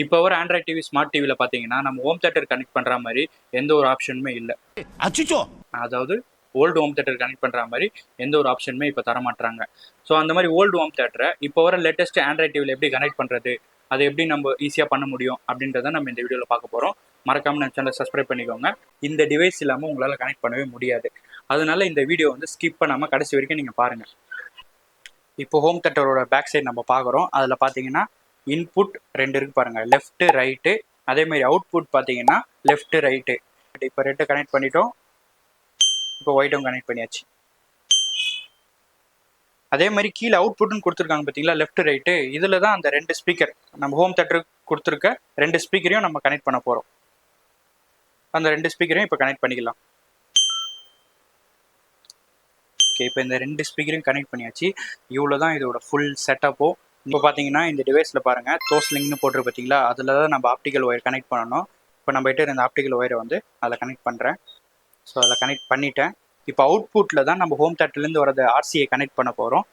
இப்போ வர Android TV smart டிவியில் பார்த்தீங்கன்னா நம்ம ஹோம் தேட்டர் கனெக்ட் பண்ணுற மாதிரி எந்த ஒரு ஆப்ஷனுமே இல்லை. அச்சுச்சோ, அதாவது ஓல்டு ஹோம் தேட்டர் கனெக்ட் பண்ணுற மாதிரி எந்த ஒரு ஆப்ஷனுமே இப்போ தர மாட்டாங்க. ஸோ அந்த மாதிரி ஓல்டு ஹோம் தேட்டரை இப்போ வர லேட்டஸ்ட் ஆண்ட்ராய்ட் டிவியில் எப்படி கனெக்ட் பண்ணுறது, அதை எப்படி நம்ம ஈஸியாக பண்ண முடியும் அப்படின்றத நம்ம இந்த வீடியோவில் பார்க்க போகிறோம். மறக்காமல் நம்ம சேனலை சப்ஸ்கிரைப் பண்ணிக்கோங்க. இந்த டிவைஸ் இல்லாமல் உங்களால் கனெக்ட் பண்ணவே முடியாது. அதனால இந்த வீடியோ வந்து ஸ்கிப் பண்ணாமல் கடைசி வரைக்கும் நீங்கள் பாருங்கள். இப்போ ஹோம் தேட்டரோட பேக் சைடு நம்ம பார்க்குறோம். அதில் பார்த்தீங்கன்னா இன்புட் 2 இருக்கு பாருங்கள், லெஃப்ட்டு ரைட்டு. அதேமாதிரி அவுட்புட் பார்த்தீங்கன்னா லெஃப்ட்டு ரைட்டு. இப்போ ரெட்டை கனெக்ட் பண்ணிட்டோம், இப்போ ஒயிட்டும் கனெக்ட் பண்ணியாச்சு. அதே மாதிரி கீழே அவுட்புட்னு கொடுத்துருக்காங்க பார்த்தீங்களா, லெஃப்ட் ரைட்டு. இதில் தான் அந்த 2 ஸ்பீக்கர் நம்ம ஹோம் தேட்டருக்கு கொடுத்துருக்க 2 ஸ்பீக்கரையும் நம்ம கனெக்ட் பண்ண போகிறோம். அந்த 2 ஸ்பீக்கரையும் இப்போ கனெக்ட் பண்ணிக்கலாம். ஓகே, இப்போ இந்த 2 ஸ்பீக்கரையும் கனெக்ட் பண்ணியாச்சு. இவ்வளோ தான் இதோட ஃபுல் செட்டப்போ. இப்போ பார்த்தீங்கன்னா இந்த டிவைஸில் பாருங்கள், தோஸ்லிங்னு போட்டுரு பார்த்தீங்களா, அதில் தான் நம்ம ஆப்டிக்கல் ஒயர் கனெக்ட் பண்ணணும். இப்போ நம்ம கிட்ட இந்த ஆப்டிக்கல் ஒயரை வந்து அதில் கனெக்ட் பண்ணுறேன். ஸோ அதில் கனெக்ட் பண்ணிட்டேன். இப்போ அவுட்புட்டில் தான் நம்ம ஹோம் தேட்டர்லேருந்து வரது ஆர்சியை கனெக்ட் பண்ண போகிறோம்.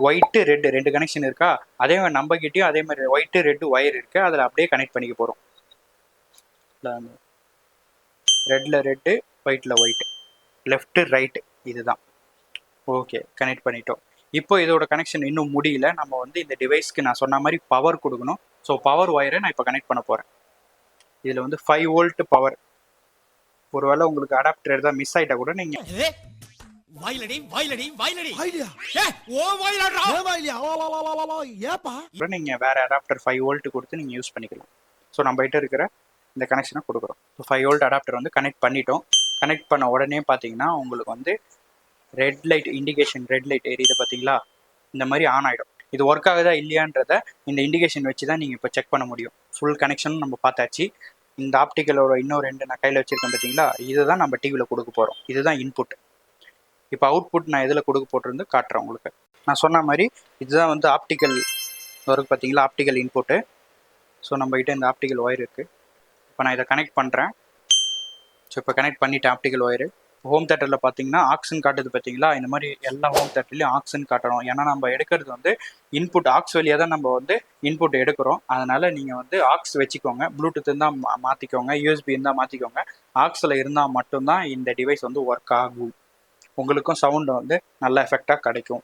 ஒயிட்டு ரெட்டு 2 கனெக்ஷன் இருக்கா, அதே மாதிரி நம்மகிட்டயும் அதே மாதிரி ஒயிட்டு ரெட்டு ஒயர் இருக்குது, அதில் அப்படியே கனெக்ட் பண்ணிக்க போகிறோம். ரெட்டில் ரெட்டு, ஒயிட்டில் ஒயிட்டு, லெஃப்ட்டு ரைட்டு, இதுதான். ஓகே, கனெக்ட் பண்ணிட்டோம். இப்போ இதோட கனெக்ஷன் இன்னும் முடியல. நம்ம வந்து இந்த டிவைஸ்க்கு நான் சொன்ன மாதிரி பவர் கொடுக்கணும். ஸோ பவர் ஒயரை நான் இப்போ கனெக்ட் பண்ண போகிறேன். இதில் வந்து 5 வோல்ட் பவர். ஒருவேளை உங்களுக்கு அடாப்டர் தான் மிஸ் ஆகிட்டா கூட நீங்கள் நீங்கள் வேற அடாப்டர் 5 வோல்ட் கொடுத்து நீங்கள் யூஸ் பண்ணிக்கலாம். ஸோ நம்ம கிட்ட இருக்கிற இந்த கனெக்ஷனை கொடுக்குறோம். ஸோ 5 வோல்ட் அடாப்டர் வந்து கனெக்ட் பண்ணிட்டோம். கனெக்ட் பண்ண உடனே பார்த்தீங்கன்னா உங்களுக்கு வந்து red light indication, red light எரியுது பார்த்தீங்களா, இந்த மாதிரி ஆன் ஆகிடும். இது ஒர்க் ஆகுதா இல்லையான்றத இந்த இண்டிகேஷன் வச்சு தான் நீங்கள் இப்போ செக் பண்ண முடியும். ஃபுல் கனெக்ஷனும் நம்ம பார்த்தாச்சு. இந்த ஆப்டிக்கலோட இன்னும் 2 நான் கையில் வச்சுருக்கேன் பார்த்தீங்களா, இதுதான் நம்ம டிவியில் கொடுக்க போகிறோம். இதுதான் இன்புட். இப்போ அவுட்புட் நான் எதில் கொடுக்க போட்டிருந்து காட்டுறேன் உங்களுக்கு. நான் சொன்ன மாதிரி இதுதான் வந்து ஆப்டிக்கல் ஒர்க் பார்த்தீங்களா, ஆப்டிக்கல் இன்புட்டு. ஸோ நம்மகிட்ட இந்த ஆப்டிக்கல் ஒயர் இருக்குது. இப்போ நான் இதை கனெக்ட் பண்ணுறேன். ஸோ இப்போ கனெக்ட் பண்ணிவிட்டேன் ஆப்டிக்கல் ஒயரு. ஹோம் தேட்டரில் பார்த்தீங்கன்னா ஆக்ஸன் காட்டுது பார்த்தீங்களா, இந்த மாதிரி எல்லா ஹோம் தேட்டர்லையும் ஆக்ஸன் காட்டணும். ஏன்னா நம்ம எடுக்கிறது வந்து இன்புட் ஆக்ஸ் வழியாக தான் நம்ம வந்து இன்புட் எடுக்கிறோம். அதனால் நீங்கள் வந்து ஆக்ஸ் வச்சுக்கோங்க. ப்ளூடூத் இருந்தால் மாற்றிக்கோங்க, யூஎஸ்பி இருந்தால் மாற்றிக்கோங்க. ஆக்ஸில் இருந்தால் மட்டும்தான் இந்த டிவைஸ் வந்து ஒர்க் ஆகும். உங்களுக்கும் சவுண்டு வந்து நல்ல எஃபெக்டாக கிடைக்கும்.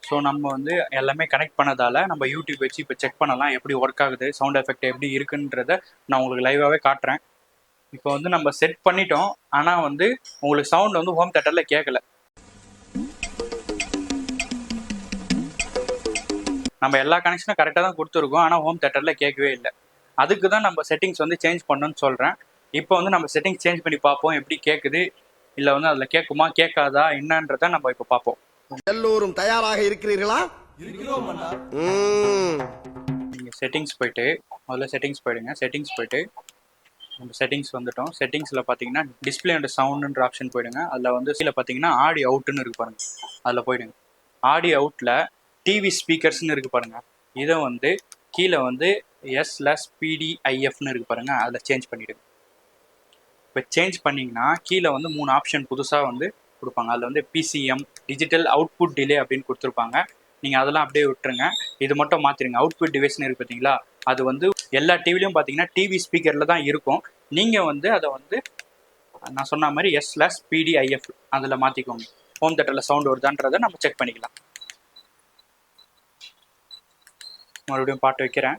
ஸோ நம்ம வந்து எல்லாமே கனெக்ட் பண்ணதால் நம்ம யூடியூப் வச்சு இப்போ செக் பண்ணலாம் எப்படி ஒர்க் ஆகுது, சவுண்ட் எஃபெக்ட் எப்படி இருக்குன்றத நான் உங்களுக்கு லைவாகவே காட்டுறேன். இப்போ வந்து நம்ம செட் பண்ணிட்டோம், ஆனால் வந்து உங்களுக்கு சவுண்ட் வந்து ஹோம் தேட்டரில் கேட்கல. நம்ம எல்லா கனெக்ஷனும் கரெக்டாக தான் கொடுத்துருக்கோம், ஆனால் ஹோம் தேட்டரில் கேட்கவே இல்லை. அதுக்கு தான் நம்ம செட்டிங்ஸ் வந்து சேஞ்ச் பண்ணணும்னு சொல்கிறேன். இப்போ வந்து நம்ம செட்டிங்ஸ் சேஞ்ச் பண்ணி பார்ப்போம் எப்படி கேட்குது, இல்லை வந்து அதில் கேட்குமா கேட்காதா என்னன்றதை நம்ம இப்போ பார்ப்போம். எல்லோரும் தயாராக இருக்கிறீர்களா? நீங்கள் செட்டிங்ஸ் போயிட்டு முதல்ல செட்டிங்ஸ் போயிடுங்க. செட்டிங்ஸ் போயிட்டு நம்ம செட்டிங்ஸ் வந்துட்டோம். செட்டிங்ஸில் பார்த்தீங்கன்னா டிஸ்பிளே அண்ட் சவுண்டுன்ற ஆப்ஷன் போயிடுங்க. அதில் வந்து கீழே பார்த்தீங்கன்னா ஆடியோ அவுட்டுன்னு இருக்கு பாருங்கள், அதில் போயிடுங்க. ஆடியோ அவுட்டில் டிவி ஸ்பீக்கர்ஸ்னு இருக்கு பாருங்கள், இதை வந்து கீழே வந்து S/PDIFன்னு இருக்கு பாருங்கள், அதில் சேஞ்ச் பண்ணிவிடுங்க. இப்போ சேஞ்ச் பண்ணிங்கன்னா கீழே வந்து 3 ஆப்ஷன் புதுசாக வந்து கொடுப்பாங்க. அதில் வந்து PCM, டிஜிட்டல் அவுட்புட் டிலே அப்படின்னு கொடுத்துருப்பாங்க. நீங்கள் அதெல்லாம் அப்படியே விட்டுருங்க. இது மட்டும் மாற்றிடுங்க. அவுட்புட் டிவைஸ்னு இருக்குது பார்த்தீங்களா, அது வந்து எல்லா டிவிலையும் பார்த்தீங்கன்னா டிவி ஸ்பீக்கரில் தான் இருக்கும். நீங்கள் வந்து அதை வந்து நான் சொன்ன மாதிரி S/PDIF அதில் மாற்றிக்கோங்க. ஹோம் தேட்டரில் சவுண்ட் வருதான்றதை நம்ம செக் பண்ணிக்கலாம். மறுபடியும் பாட்டு வைக்கிறேன்.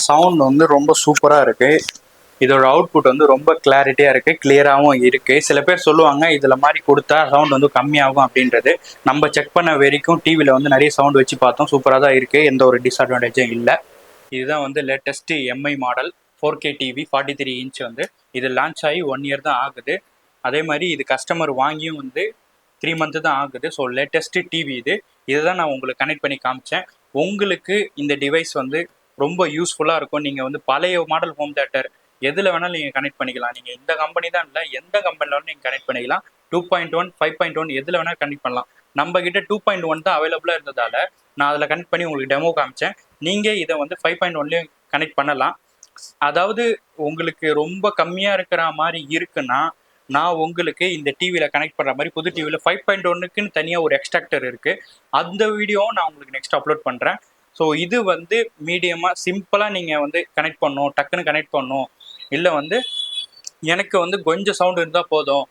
சவுண்ட் வந்து ரொம்ப சூப்பராக இருக்குது. இதோட அவுட்புட் வந்து ரொம்ப கிளாரிட்டியாக இருக்குது, கிளியராகவும் இருக்குது. சில பேர் சொல்லுவாங்க இதில் மாதிரி கொடுத்தா சவுண்ட் வந்து கம்மியாகும் அப்படின்றது. நம்ம செக் பண்ண வரைக்கும் டிவியில் வந்து நிறைய சவுண்ட் வச்சு பார்த்தோம், சூப்பராக தான் இருக்குது, எந்த ஒரு டிஸ்அட்வான்டேஜும் இல்லை. இதுதான் வந்து latest MI model 4K TV 43 inch. வந்து இது லான்ச் ஆகி 1 இயர் தான் ஆகுது. அதே மாதிரி இது கஸ்டமர் வாங்கியும் வந்து 3 மந்த்து தான் ஆகுது. ஸோ லேட்டஸ்ட்டு டிவி இதை தான் நான் உங்களுக்கு கனெக்ட் பண்ணி காமிச்சேன். உங்களுக்கு இந்த டிவைஸ் வந்து ரொம்ப யூஸ்ஃபுல்லாக இருக்கும். நீங்கள் வந்து பழைய மாடல் ஹோம் தேட்டர் எதில் வேணாலும் நீங்கள் கனெக்ட் பண்ணிக்கலாம். நீங்கள் இந்த கம்பெனி தான் இல்லை, எந்த கம்பெனியில் வேணாலும் நீங்கள் கனெக்ட் பண்ணிக்கலாம். 2.1, 5.1 எதில் வேணால் கனெக்ட் பண்ணலாம். நம்மக்கிட்ட 2.1 தான் அவைலபிளாக இருந்ததால் நான் அதில் கனெக்ட் பண்ணி உங்களுக்கு டெமோ காமிச்சேன். நீங்கள் இதை வந்து 5.1லேயும் கனெக்ட் பண்ணலாம். அதாவது உங்களுக்கு ரொம்ப கம்மியாக இருக்கிற மாதிரி இருக்குன்னா நான் உங்களுக்கு இந்த டிவியில் கனெக்ட் பண்ணுற மாதிரி புது டிவியில் 5.1க்குன்னு தனியாக ஒரு எக்ஸ்ட்ராக்டர் இருக்குது. அந்த வீடியோவும் நான் உங்களுக்கு நெக்ஸ்ட் அப்லோட் பண்ணுறேன். ஸோ இது வந்து மீடியமாக சிம்பிளாக நீங்கள் வந்து கனெக்ட் பண்ணணும், டக்குன்னு கனெக்ட் பண்ணணும், இல்லை வந்து எனக்கு வந்து கொஞ்சம் சவுண்ட் இருந்தால் போதும்,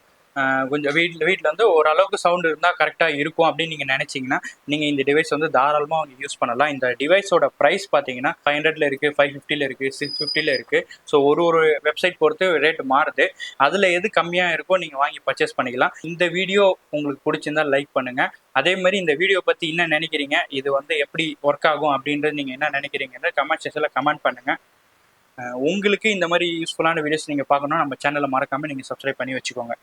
கொஞ்சம் வீட்டில் வந்து ஓரளவுக்கு சவுண்ட் இருந்தால் கரெக்டாக இருக்கும் அப்படின்னு நீங்கள் நினச்சிங்கன்னா நீங்கள் இந்த டிவைஸ் வந்து தாராளமாக அவங்க யூஸ் பண்ணலாம். இந்த டிவைஸோட ப்ரைஸ் பார்த்தீங்கன்னா 500ல் இருக்குது, 550ல் இருக்குது, 650ல் இருக்குது. ஸோ ஒரு வெப்சைட் பொறுத்து ரேட் மாறுது. அதில் எது கம்மியாக இருக்கோ நீங்கள் வாங்கி பர்ச்சேஸ் பண்ணிக்கலாம். இந்த வீடியோ உங்களுக்கு பிடிச்சிருந்தா லைக் பண்ணுங்கள். அதே மாதிரி இந்த வீடியோ பற்றி என்ன நினைக்கிறீங்க, இது வந்து எப்படி ஒர்க் ஆகும் அப்படின்றது நீங்கள் என்ன நினைக்கிறீங்கன்னு கமெண்ட் செக்ஷனில் கமெண்ட் பண்ணுங்கள். உங்களுக்கு இந்த மாதிரி யூஸ்ஃபுல்லான வீடியோஸ் நீங்கள் பார்க்கணுன்னா நம்ம சேனலை மறக்காமல் நீங்கள் சப்ஸ்கிரைப் பண்ணி வச்சுக்கோங்க.